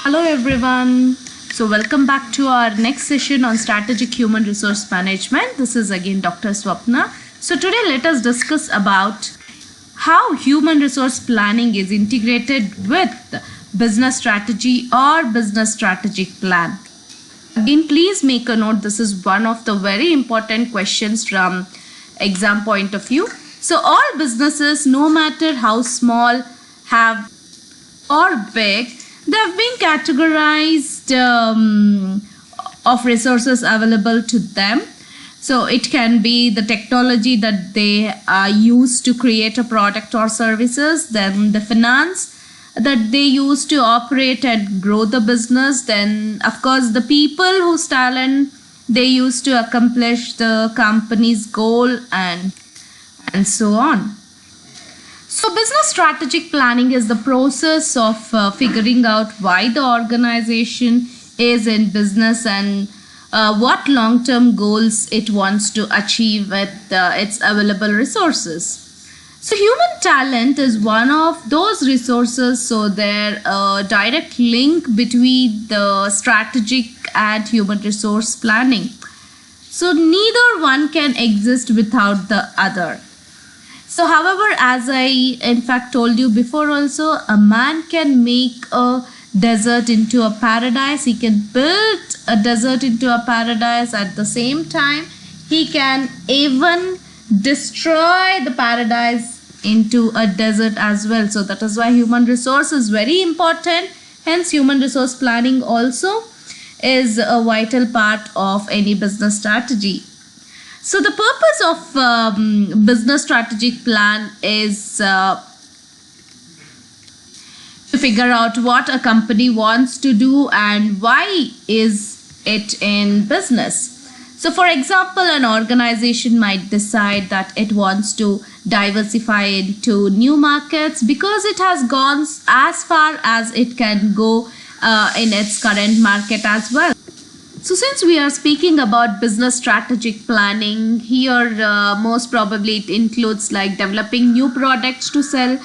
Hello everyone. So welcome back to our next session on strategic human resource management. This is again Dr. Swapna. So today let us discuss about how human resource planning is integrated with business strategy or business strategic plan. Again, please make a note, this is one of the very important questions from exam point of view. So all businesses, no matter how small, have or big, they have been categorized of resources available to them. So it can be the technology that they use to create a product or services, then the finance that they use to operate and grow the business, then of course the people whose talent they use to accomplish the company's goal, and so on. So business strategic planning is the process of figuring out why the organization is in business and what long-term goals it wants to achieve with its available resources. So human talent is one of those resources, so there a direct link between the strategic and human resource planning. So neither one can exist without the other. So however, as I in fact told you before also, a man can make a desert into a paradise. He can build a desert into a paradise. At the same time, he can even destroy the paradise into a desert as well. So that is why human resource is very important. Hence, human resource planning also is a vital part of any business strategy. So the purpose of business strategic plan is to figure out what a company wants to do and why is it in business. So for example, an organization might decide that it wants to diversify into new markets because it has gone as far as it can go in its current market as well. So since we are speaking about business strategic planning, here most probably it includes like developing new products to sell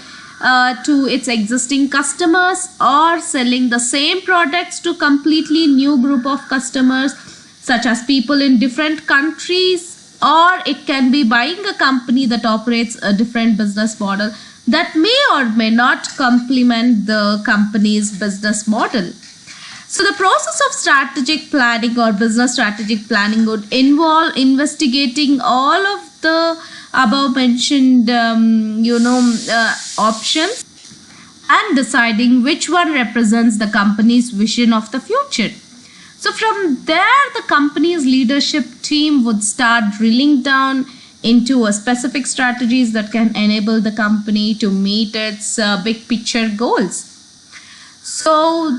to its existing customers, or selling the same products to completely new group of customers such as people in different countries, or it can be buying a company that operates a different business model that may or may not complement the company's business model. So the process of strategic planning or business strategic planning would involve investigating all of the above mentioned options and deciding which one represents the company's vision of the future. So from there, the company's leadership team would start drilling down into a specific strategies that can enable the company to meet its big picture goals. So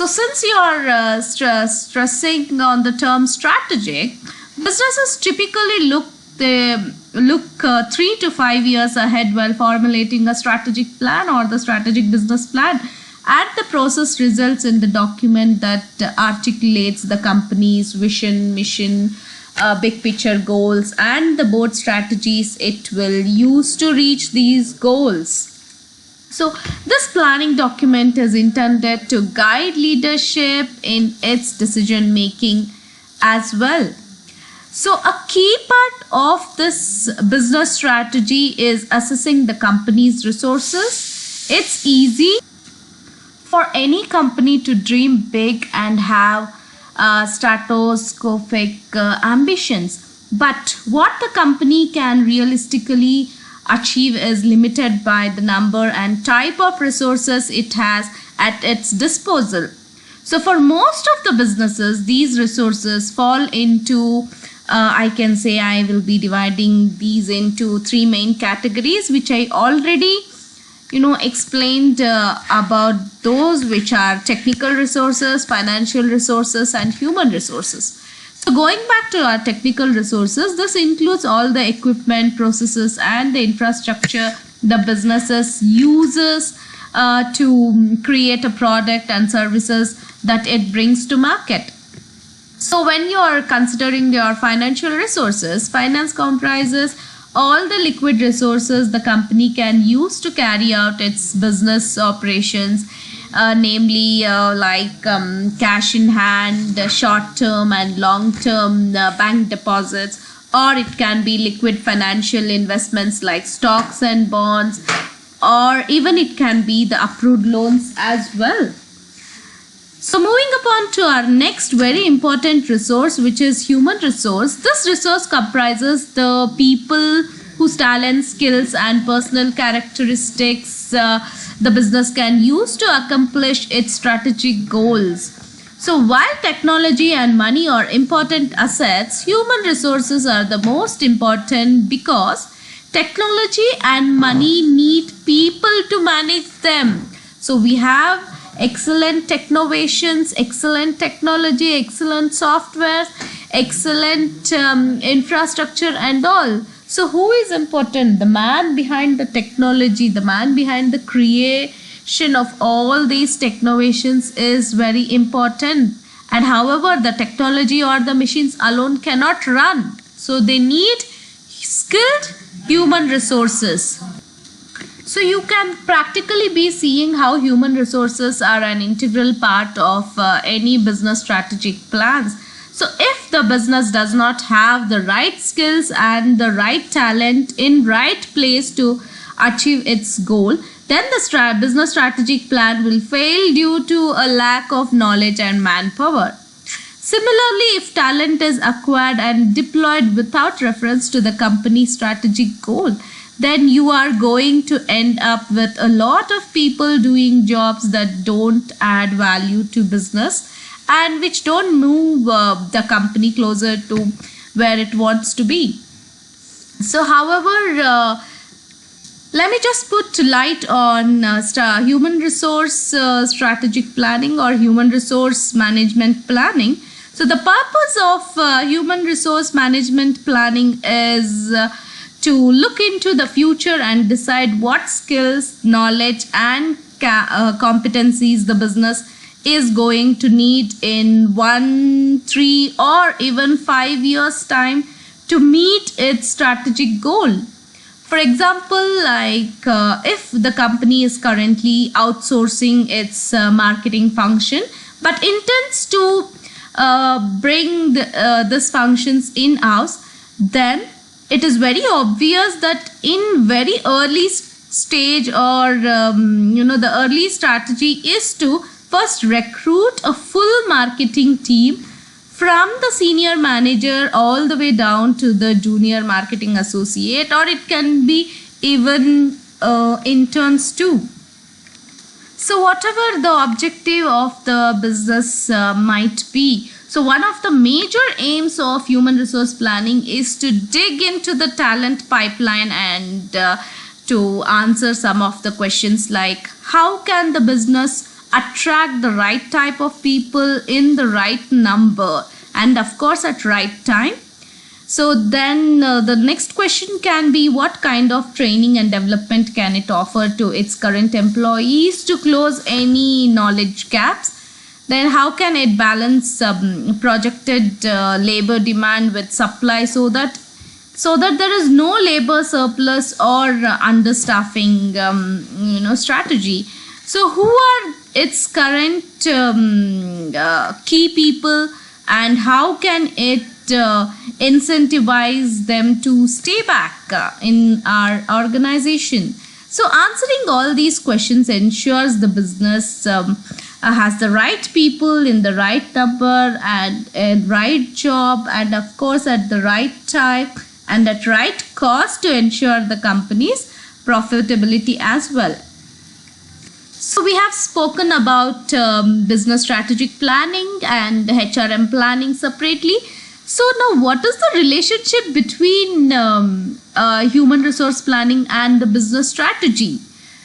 since you're stressing on the term strategic, businesses typically look 3 to 5 years ahead while formulating a strategic plan or the strategic business plan. And the process results in the document that articulates the company's vision, mission, big picture goals, and the board strategies it will use to reach these goals. So this planning document is intended to guide leadership in its decision making as well. So a key part of this business strategy is assessing the company's resources. It's easy for any company to dream big and have stratospheric ambitions. But what the company can realistically achieve is limited by the number and type of resources it has at its disposal. So for most of the businesses, these resources fall into I can say I will be dividing these into 3 main categories, which I already explained about those, which are technical resources, financial resources, and human resources. So going back to our technical resources, this includes all the equipment, processes, and the infrastructure the businesses uses to create a product and services that it brings to market. So when you are considering your financial resources, finance comprises all the liquid resources the company can use to carry out its business operations namely like cash in hand, short term and long term bank deposits, or it can be liquid financial investments like stocks and bonds, or even it can be the approved loans as well. So moving upon to our next very important resource, which is human resource. This resource comprises the people whose talents, skills and personal characteristics the business can use to accomplish its strategic goals. So while technology and money are important assets, human resources are the most important because technology and money need people to manage them. So we have excellent technovations, excellent technology, excellent software, excellent infrastructure and all. So who is important? The man behind the technology, the man behind the creation of all these technovations is very important. And however, the technology or the machines alone cannot run. So they need skilled human resources. So you can practically be seeing how human resources are an integral part of any business strategic plans. So if the business does not have the right skills and the right talent in right place to achieve its goal, then the business strategic plan will fail due to a lack of knowledge and manpower. Similarly, if talent is acquired and deployed without reference to the company's strategic goal, then you are going to end up with a lot of people doing jobs that don't add value to business and which don't move the company closer to where it wants to be. So however, let me just put light on human resource strategic planning or human resource management planning. So the purpose of human resource management planning is to look into the future and decide what skills, knowledge and competencies the business is going to need in 1, 3 or even 5 years time to meet its strategic goal. For example, like if the company is currently outsourcing its marketing function but intends to bring this functions in-house, then it is very obvious that in very early stage or the early strategy is to first recruit a full marketing team from the senior manager all the way down to the junior marketing associate, or it can be even interns too. So whatever the objective of the business might be, so one of the major aims of human resource planning is to dig into the talent pipeline and to answer some of the questions like how can the business attract the right type of people in the right number and of course at right time. So then the next question can be what kind of training and development can it offer to its current employees to close any knowledge gaps. Then how can it balance projected labor demand with supply so that there is no labor surplus or understaffing strategy. So who are its current key people and how can it incentivize them to stay back in our organization. So answering all these questions ensures the business has the right people in the right number and a right job and of course at the right time and at right cost to ensure the company's profitability as well. So we have spoken about business strategic planning and HRM planning separately. So now what is the relationship between human resource planning and the business strategy?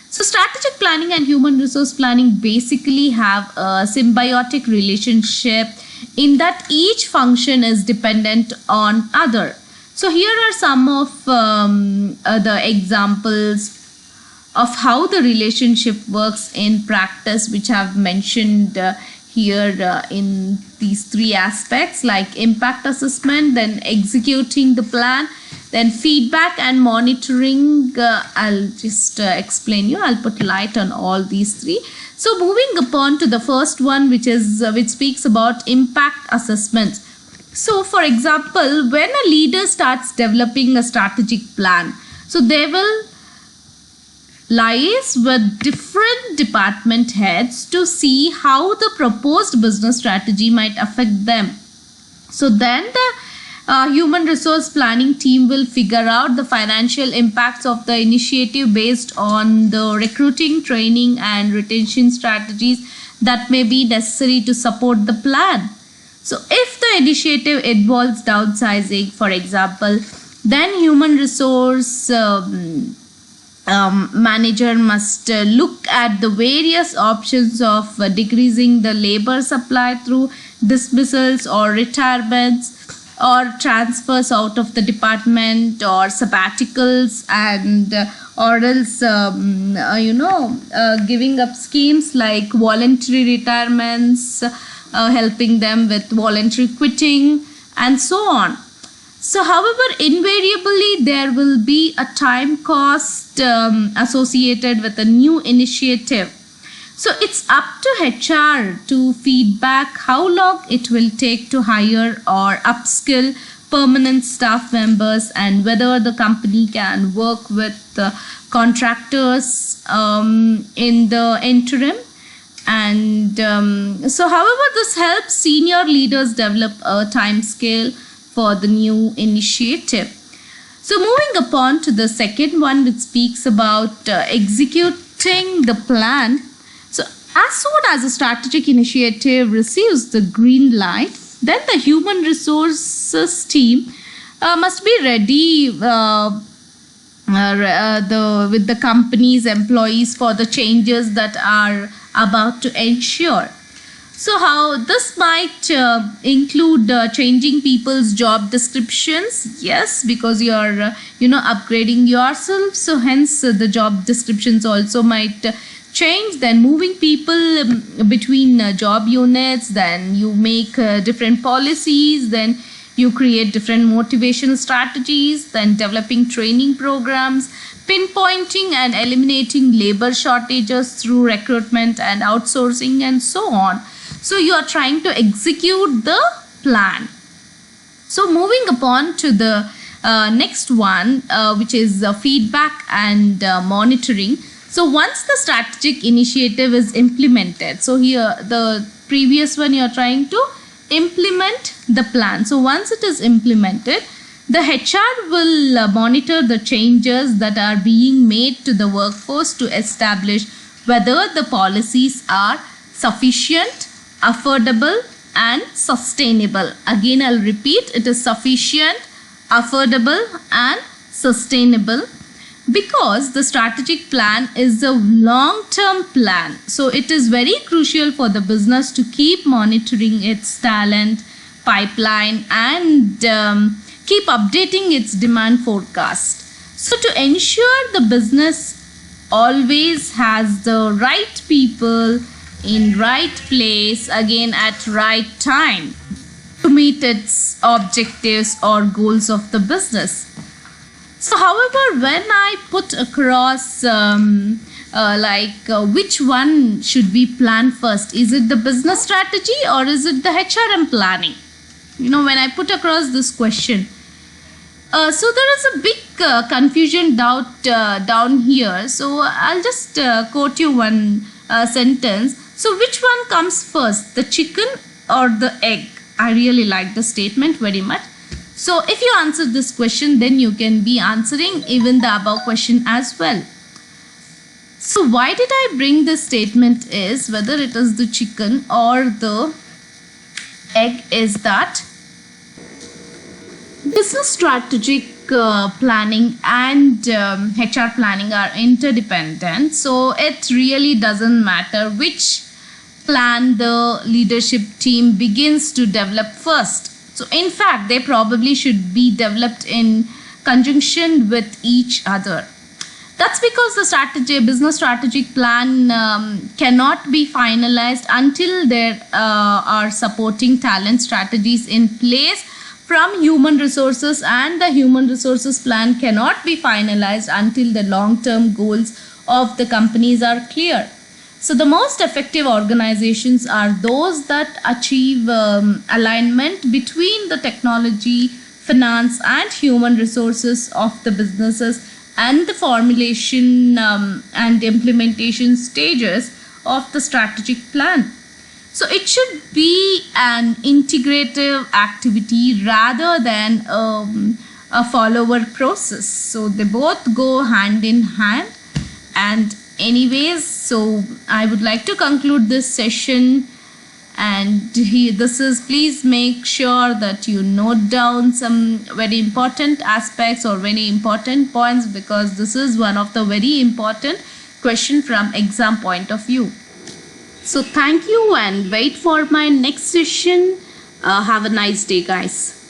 So strategic planning and human resource planning basically have a symbiotic relationship in that each function is dependent on other. So here are some of the examples of how the relationship works in practice, which I've mentioned here in these three aspects like impact assessment, then executing the plan, then feedback and monitoring. I'll just explain you. I'll put light on all these three. So moving upon to the first one, which speaks about impact assessment. So for example, when a leader starts developing a strategic plan, so they will liaise with different department heads to see how the proposed business strategy might affect them. So then the human resource planning team will figure out the financial impacts of the initiative based on the recruiting, training and retention strategies that may be necessary to support the plan. So if the initiative involves downsizing, for example, then human resource manager must look at the various options of decreasing the labor supply through dismissals or retirements or transfers out of the department or sabbaticals, and or else giving up schemes like voluntary retirements, helping them with voluntary quitting and so on. So however, invariably there will be a time cost associated with a new initiative. So it's up to HR to feedback how long it will take to hire or upskill permanent staff members, and whether the company can work with contractors in the interim. And so however, this helps senior leaders develop a time scale for the new initiative. So moving upon to the second one, which speaks about executing the plan. So as soon as a strategic initiative receives the green light, then the human resources team must be ready with the company's employees for the changes that are about to ensure. So how this might include changing people's job descriptions. Yes, because you are upgrading yourself, so hence the job descriptions also might change. Then moving people between job units, then you make different policies, then you create different motivation strategies, then developing training programs, pinpointing and eliminating labor shortages through recruitment and outsourcing and so on. So you are trying to execute the plan. So moving upon to the next one, which is feedback and monitoring. So once the strategic initiative is implemented, so here the previous one, you are trying to implement the plan. So once it is implemented, the HR will monitor the changes that are being made to the workforce to establish whether the policies are sufficient, affordable and sustainable. Again, I'll repeat, it is sufficient, affordable and sustainable, because the strategic plan is a long-term plan. So it is very crucial for the business to keep monitoring its talent pipeline and keep updating its demand forecast. So to ensure the business always has the right people in right place, again at right time, to meet its objectives or goals of the business. So however, when I put across which one should be planned first, is it the business strategy or is it the HRM planning? When I put across this question, so there is a big confusion down here. So I'll just quote you one sentence. So which one comes first, the chicken or the egg? I really like the statement very much. So if you answer this question, then you can be answering even the above question as well. So why did I bring this statement is whether it is the chicken or the egg is that business strategic planning and HR planning are interdependent. So it really doesn't matter which plan the leadership team begins to develop first. So in fact, they probably should be developed in conjunction with each other. That's because the business strategic plan cannot be finalized until there are supporting talent strategies in place from human resources, and the human resources plan cannot be finalized until the long-term goals of the companies are clear. So the most effective organizations are those that achieve alignment between the technology, finance, and human resources of the businesses, and the formulation and implementation stages of the strategic plan. So it should be an integrative activity rather than a follower process. So they both go hand in hand. And anyways, so I would like to conclude this session, and this is, please make sure that you note down some very important aspects or very important points, because this is one of the very important question from exam point of view. So thank you, and wait for my next session. Have a nice day, guys.